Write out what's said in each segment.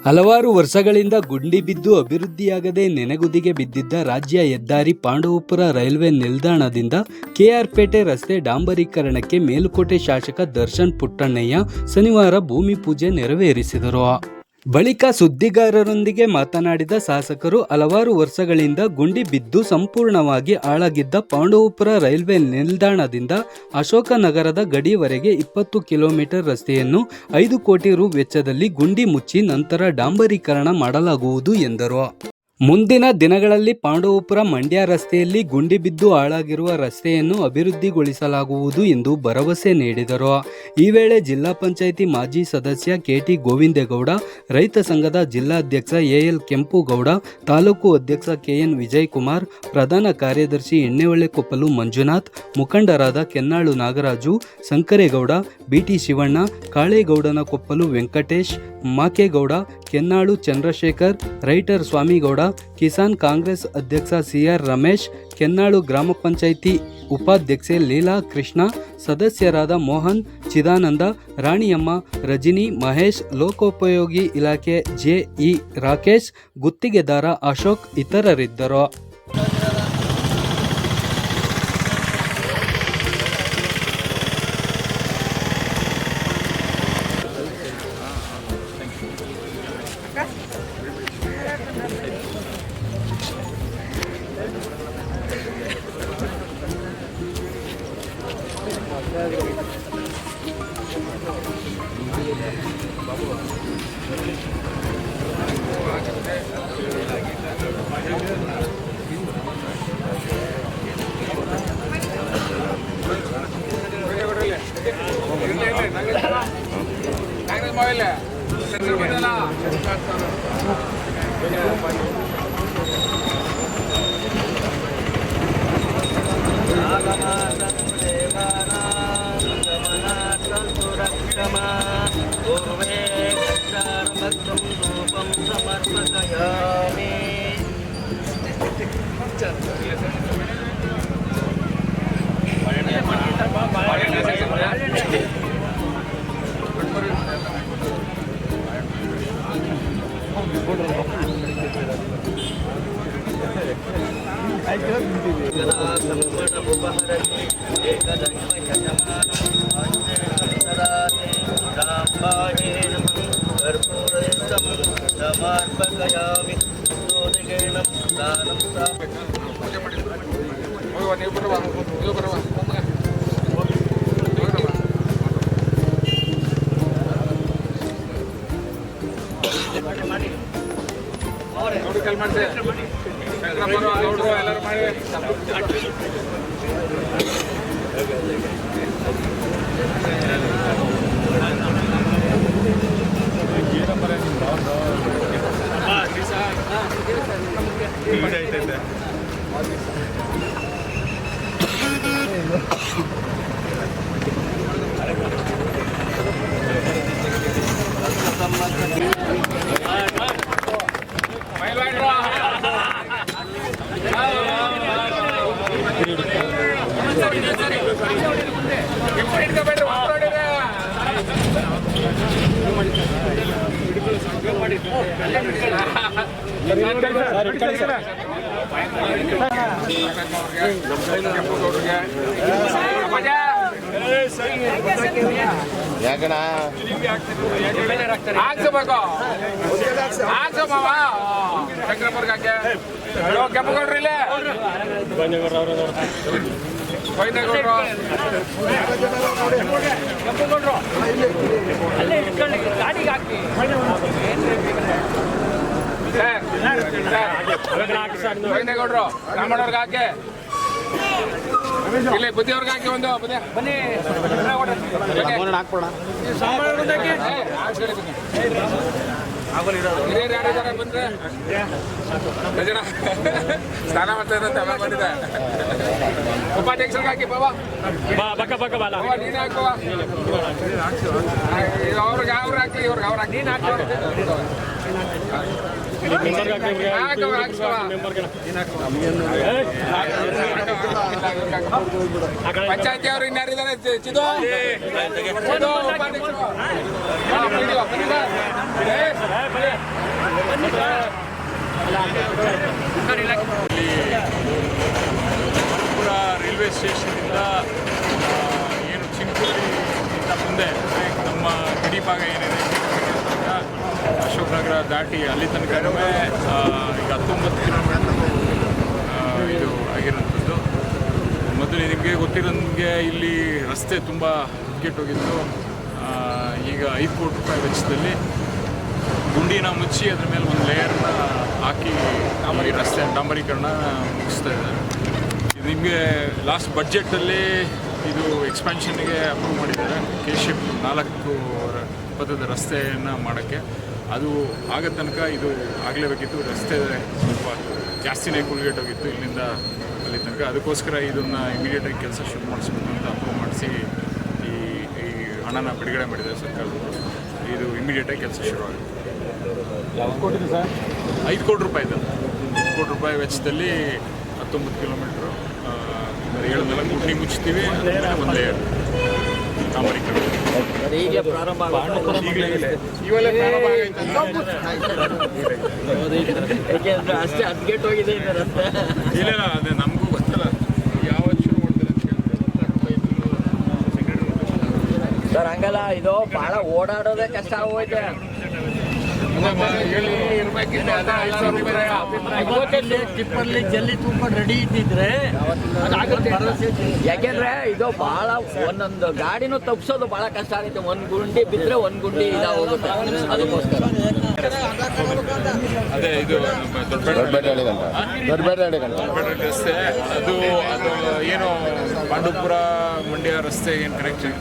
ಹಲವಾರು ವರ್ಷಗಳಿಂದ ಗುಂಡಿ ಬಿದ್ದು ಅಭಿವೃದ್ಧಿಯಾಗದೆ ನೆನೆಗುದಿಗೆ ಬಿದ್ದಿದ್ದ ರಾಜ್ಯ ಹೆದ್ದಾರಿ ಪಾಂಡವಪುರ ರೈಲ್ವೆ ನಿಲ್ದಾಣದಿಂದ ಕೆಆರ್ಪೇಟೆ ರಸ್ತೆ ಡಾಂಬರೀಕರಣಕ್ಕೆ ಮೇಲುಕೋಟೆ ಶಾಸಕ ದರ್ಶನ್ ಪುಟ್ಟಣ್ಣಯ್ಯ ಶನಿವಾರ ಭೂಮಿ ಪೂಜೆ ನೆರವೇರಿಸಿದರು. ಬಳಿಕ ಸುದ್ದಿಗಾರರೊಂದಿಗೆ ಮಾತನಾಡಿದ ಶಾಸಕರು, ಹಲವಾರು ವರ್ಷಗಳಿಂದ ಗುಂಡಿ ಬಿದ್ದು ಸಂಪೂರ್ಣವಾಗಿ ಹಾಳಾಗಿದ್ದ ಪಾಂಡವಪುರ ರೈಲ್ವೆ ನಿಲ್ದಾಣದಿಂದ ಅಶೋಕನಗರದ ಗಡಿವರೆಗೆ 20 ಕಿಲೋಮೀಟರ್ ರಸ್ತೆಯನ್ನು 5 ಕೋಟಿ ರು ವೆಚ್ಚದಲ್ಲಿ ಗುಂಡಿ ಮುಚ್ಚಿ ನಂತರ ಡಾಂಬರೀಕರಣ ಮಾಡಲಾಗುವುದು ಎಂದರು. ಮುಂದಿನ ದಿನಗಳಲ್ಲಿ ಪಾಂಡವಪುರ ಮಂಡ್ಯ ರಸ್ತೆಯಲ್ಲಿ ಗುಂಡಿ ಬಿದ್ದು ಹಾಳಾಗಿರುವ ರಸ್ತೆಯನ್ನು ಅಭಿವೃದ್ಧಿಗೊಳಿಸಲಾಗುವುದು ಎಂದು ಭರವಸೆ ನೀಡಿದರು. ಈ ವೇಳೆ ಜಿಲ್ಲಾ ಪಂಚಾಯಿತಿ ಮಾಜಿ ಸದಸ್ಯ ಕೆಟಿ ಗೋವಿಂದೇಗೌಡ, ರೈತ ಸಂಘದ ಜಿಲ್ಲಾಧ್ಯಕ್ಷ ಎಎಲ್ ಕೆಂಪುಗೌಡ, ತಾಲೂಕು ಅಧ್ಯಕ್ಷ ಕೆಎನ್ ವಿಜಯಕುಮಾರ್, ಪ್ರಧಾನ ಕಾರ್ಯದರ್ಶಿ ಎಣ್ಣೆಹೊಳೆಕೊಪ್ಪಲು ಮಂಜುನಾಥ್, ಮುಖಂಡರಾದ ಕೆನ್ನಾಳು ನಾಗರಾಜು, ಶಂಕರೇಗೌಡ, ಬಿಟಿ ಶಿವಣ್ಣ, ಕಾಳೇಗೌಡನಕೊಪ್ಪಲು ವೆಂಕಟೇಶ್, ಮಾಕೇಗೌಡ, ಕೆನ್ನಾಳು ಚಂದ್ರಶೇಖರ್, ರೈಟರ್ ಸ್ವಾಮಿಗೌಡ, ಕಿಸಾನ್ ಕಾಂಗ್ರೆಸ್ ಅಧ್ಯಕ್ಷ ಸಿಆರ್ ರಮೇಶ್, ಕೆನ್ನಾಳು ಗ್ರಾಮ ಪಂಚಾಯಿತಿ ಉಪಾಧ್ಯಕ್ಷೆ ಲೀಲಾ ಕೃಷ್ಣ, ಸದಸ್ಯರಾದ ಮೋಹನ್, ಚಿದಾನಂದ, ರಾಣಿಯಮ್ಮ, ರಜಿನಿ, ಮಹೇಶ್, ಲೋಕೋಪಯೋಗಿ ಇಲಾಖೆ ಜೆಇ ರಾಕೇಶ್, ಗುತ್ತಿಗೆದಾರ ಅಶೋಕ್ ಇತರರಿದ್ದರು. ಯಾಕಣ ಕೆಂಪುಗೌಡ್ರು ಇಲ್ಲೇ ಅಲ್ಲೇ ಇಟ್ಕೊಳ್ಳಿ ಗಾಡಿಗೆ ಹಾಕಿ ಗೌಡ್ರು ರಾಮಣ್ಣವ್ರಿಗೆ ಹಾಕಿ ಇಲ್ಲಿ ಬುದ್ಧಿಯವ್ರಿಗೆ ಹಾಕಿ ಒಂದು ಬನ್ನಿ ಹಾಕ್ಬೋಣ ಹಿರಿಯರು ಯಾರಿದ್ದಾರೆ ಬಂದ್ರೆ ಜನ ಸ್ನಾನ ಮಾಡ್ತಾ ಇರುತ್ತೆ ಬಂದಿದೆ ಉಪಾಧ್ಯಕ್ಷರಿಗೆ ಹಾಕಿ ಬಾಬಾ ನೀನು ಹಾಕುವ ಅವ್ರಿಗೆ ಅವ್ರು ಹಾಕಿ ಇವ್ರಿಗೆ ಅವ್ರು ಹಾಕಿ ನೀನು ಹಾಕಿ पंचायती और इन्यारिदारे चिदो चिदो ಚಿಕ್ಕಪುರ ರೈಲ್ವೆ ಸ್ಟೇಷನಿಂದ ಏನು ಚಿಂಚೋಳಿಗಿಂತ ಮುಂದೆ ನಮ್ಮ ಗಡಿ ಭಾಗ ಏನಿದೆ ಅಶೋಕ್ ನಗರ ದಾಟಿ ಅಲ್ಲಿ ತನಕ ಈಗ 19 ಕಿಲೋಮೀಟರ್ ಇದು ಆಗಿರೋಂಥದ್ದು. ಮೊದಲು ನಿಮಗೆ ಗೊತ್ತಿರೋಂಗೆ ಇಲ್ಲಿ ರಸ್ತೆ ತುಂಬ ಹದಗೆಟ್ಟೋಗಿತ್ತು. ಈಗ 5 ಕೋಟಿ ರೂಪಾಯಿ ವೆಚ್ಚದಲ್ಲಿ ಗುಂಡಿನ ಮುಚ್ಚಿ ಅದ್ರ ಮೇಲೆ ಒಂದು ಲೇಯರ್ನ ಹಾಕಿ ಈ ರಸ್ತೆ ಡಾಂಬರೀಕರಣ ಮುಗಿಸ್ತಾ ಇದ್ದಾರೆ. ಇದು ನಿಮಗೆ ಲಾಸ್ಟ್ ಬಡ್ಜೆಟಲ್ಲಿ ಇದು ಎಕ್ಸ್ಪ್ಯಾನ್ಷನ್ಗೆ ಅಪ್ರೂವ್ ಮಾಡಿದ್ದಾರೆ. ಕೆ ಶೇಪ್ 4 ಪಥದ ರಸ್ತೆಯನ್ನು ಮಾಡೋಕ್ಕೆ. ಅದು ಆಗೋ ತನಕ ಇದು ಆಗಲೇಬೇಕಿತ್ತು. ರಸ್ತೆ ಸ್ವಲ್ಪ ಜಾಸ್ತಿನೇ ಕುಳ್ಗೆಟ್ಟೋಗಿತ್ತು ಇಲ್ಲಿಂದ ಅಲ್ಲಿ ತನಕ. ಅದಕ್ಕೋಸ್ಕರ ಇದನ್ನು ಇಮಿಡಿಯೇಟಾಗಿ ಕೆಲಸ ಶುರು ಮಾಡಿಸ್ಬೇಕು ಅಂತ ಅಪ್ರೂವ್ ಮಾಡಿಸಿ ಈ ಹಣನ ಬಿಡುಗಡೆ ಮಾಡಿದ್ದಾರೆ ಸರ್ಕಾರದವರು. ಇದು ಇಮಿಡಿಯೇಟಾಗಿ ಕೆಲಸ ಶುರು ಆಗುತ್ತೆ. 5 ಕೋಟಿ ರೂಪಾಯಿ ಇದೆ. 5 ಕೋಟಿ ರೂಪಾಯಿ ವೆಚ್ಚದಲ್ಲಿ 19 ಕಿಲೋಮೀಟ್ರು ಹೇಳೋದೆಲ್ಲ ಗುಂಡಿ ಮುಚ್ತೀವಿ. ಒಂದು ಲೇಯರ್ ಡಾಂಬರೀಕರಣ ಈಗಲೇ ಪ್ರಾರಂಭ ಇವೆಲ್ಲ ಪ್ರಾರಂಭ ಆಗೈತೆ. ಯಾಕೆಂದ್ರೆ ಅಷ್ಟೇ ಅಪ್ಡೇಟ್ ಹೋಗಿದೆ ಇನ್ನು ರಸ್ತೆ. ಇಲ್ಲ ಅದೇ ನಮಗೂ ಗೊತ್ತಲ್ಲ ಯಾವತ್ತು ಶುರು ಮಾಡ್ತಾರೆ ಸರ್. ಹಂಗಲ್ಲ, ಇದು ಭಾಳ ಓಡಾಡೋದೇ ಕಷ್ಟ ಆಗೋಯ್ತೆ. ಟಿಪ್ಪರ್ಲಿ ಜಲ್ಲಿ ತುಂಬ ರೆಡಿ ಇದ್ದಿದ್ರೆ ಯಾಕೆಂದ್ರೆ ಇದು ಬಹಳ ಒಂದೊಂದು ಗಾಡಿನೂ ತಪ್ಪಿಸೋದು ಬಹಳ ಕಷ್ಟ ಆಗುತ್ತೆ. ಒಂದು ಗುಂಡಿ ಬಿದ್ದರೆ ಒಂದು ಗುಂಡಿ ಇದಾಗೋಗುತ್ತೆ. ಅದಕ್ಕೋಸ್ಕರ ಅದೇ ಇದು ನಮ್ಮ ದೊಡ್ಡಪೇಟೆ ರಸ್ತೆ ಅದು ಏನು ಪಾಂಡವಪುರ ಮಂಡ್ಯ ರಸ್ತೆ ಏನು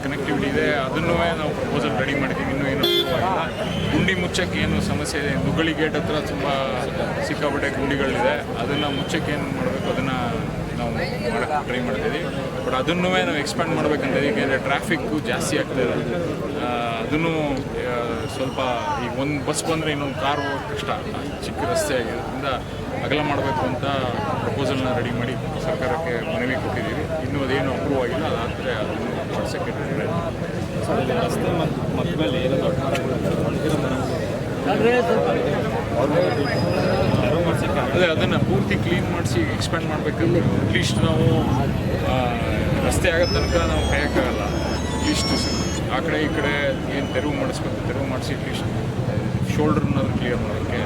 ಕನೆಕ್ಟಿವಿಟಿ ಇದೆ ಅದನ್ನು ನಾವು ಪ್ರಪೋಸಲ್ ರೆಡಿ ಮಾಡಿದ್ದೀವಿ. ಇನ್ನೂ ಏನು ಗುಂಡಿ ಮುಚ್ಚಕ್ಕೆ ಏನು ಸಮಸ್ಯೆ ಇದೆ. ನುಗ್ಗಳಿ ಗೇಟ್ ಹತ್ರ ತುಂಬ ಸಿಕ್ಕಾಪಟ್ಟೆ ಗುಂಡಿಗಳಿದೆ. ಅದನ್ನು ಮುಚ್ಚಕ್ಕೆ ಏನು ಮಾಡಬೇಕು ಅದನ್ನು ನಾವು ಮಾಡೋಕ್ಕೆ ಟ್ರೈ ಮಾಡ್ತಿದ್ದೀವಿ. ಬಟ್ ಅದನ್ನೂ ನಾವು ಎಕ್ಸ್ಪ್ಯಾಂಡ್ ಮಾಡಬೇಕಂತ. ಏಕೆಂದರೆ ಟ್ರಾಫಿಕ್ಕು ಜಾಸ್ತಿ ಆಗ್ತಾಯಿದೆ. ಅದನ್ನು ಸ್ವಲ್ಪ ಈಗ ಒಂದು ಬಸ್ ಬಂದರೆ ಇನ್ನೊಂದು ಕಾರ್ ಹೋಗೋದು ಕಷ್ಟ. ಚಿಕ್ಕ ರಸ್ತೆ ಆಗಿರೋದ್ರಿಂದ ಅಗಲ ಮಾಡಬೇಕು ಅಂತ ಪ್ರಪೋಸಲ್ನ ರೆಡಿ ಮಾಡಿ ಸರ್ಕಾರಕ್ಕೆ ಮನವಿ ಕೊಟ್ಟಿದ್ದೀವಿ. ಇನ್ನೂ ಅದೇನು ಅಪ್ರೂವ್ ಆಗಿಲ್ಲ. ಅದಾದರೆ ಅದನ್ನು ಮಾಡ್ಸೋಕ್ಕೆ ರಸ್ತೆ ಮೇಲೆ ಅದೇ ಅದನ್ನು ಪೂರ್ತಿ ಕ್ಲೀನ್ ಮಾಡಿಸಿ ಎಕ್ಸ್ಪ್ಯಾಂಡ್ ಮಾಡಬೇಕಂದ್ರೆ ಅಟ್ಲೀಸ್ಟ್ ನಾವು ರಸ್ತೆ ಆಗೋ ತನಕ ನಾವು ಕಾಯೋಕ್ಕಾಗಲ್ಲ. ಅಟ್ಲೀಸ್ಟ್ ಆ ಕಡೆ ಈ ಕಡೆ ಏನು ತೆರವು ಮಾಡಿಸ್ಬೇಕು, ತೆರವು ಮಾಡಿಸಿ ಅಟ್ಲೀಸ್ಟ್ ಶೋಲ್ಡ್ರನ್ನಾದ್ರೂ ಕ್ಲಿಯರ್ ಮಾಡೋಕ್ಕೆ